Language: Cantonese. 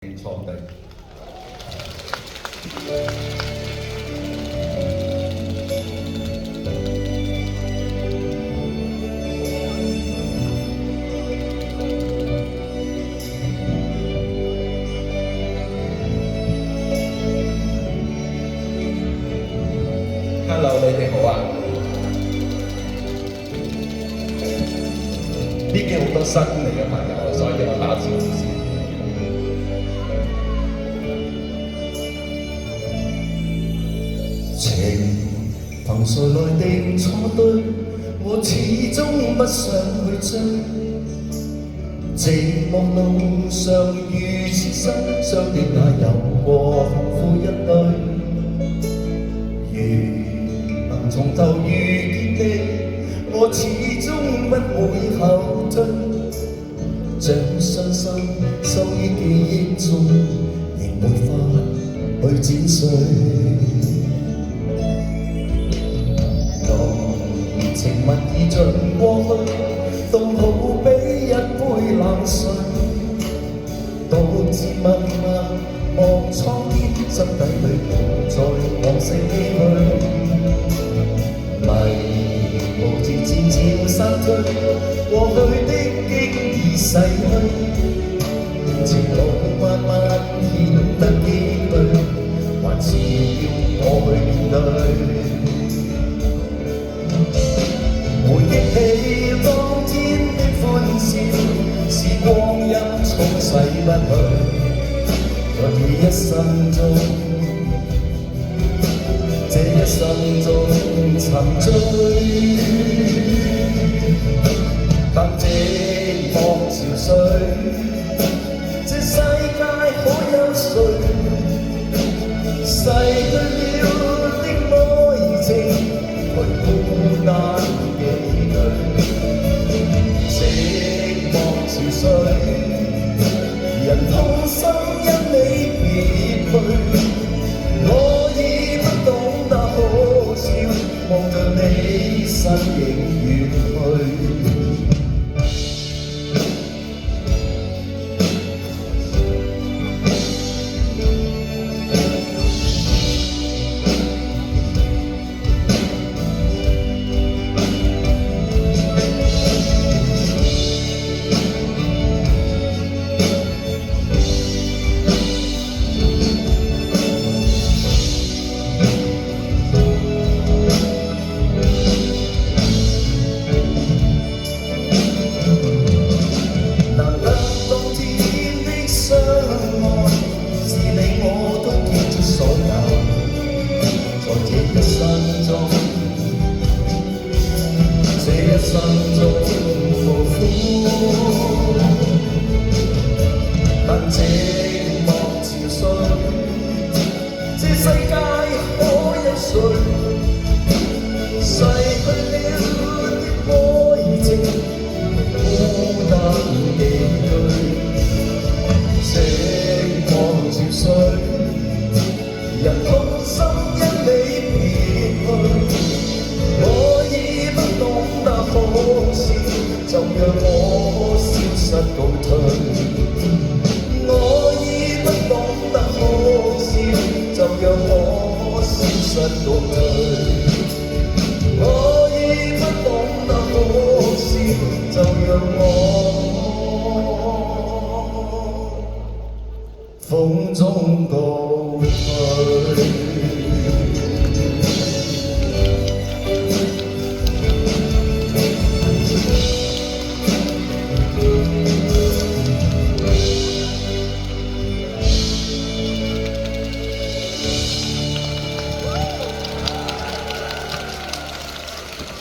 坐低。Hello，你哋好啊！呢幾好多新嚟嘅朋友，所以我打招呼先。情憑誰來定錯對？我始終不想去追。寂寞路上如此心傷的也有過痛苦一對。如能從頭遇見你，我始終不會後退。將傷心收於記憶中，仍沒法去剪碎。情物已盡過去，都好比一杯冷水，獨自默默望蒼天，心底裏無再往昔唏噓。迷霧漸漸散退，過去的經已逝去，情路漫漫顯得幾對，還是要我去面對。回憶起當天的歡笑，是光陰沖洗不去。在這一生中，這一生中沉醉，當寂寞潮水，這世界可有誰逝去了的愛情，去孤單人痛心因你別去，我已不懂得可笑，望着你身影遠去。這一生中無苦，但寂寞潮水，這世界可有誰逝去了的愛情，孤單寄居。寂寞潮水，人痛心因你別去。就讓我消失倒退，我已不懂得可笑，就讓我消失倒退，我已不懂得可笑，就讓我風中倒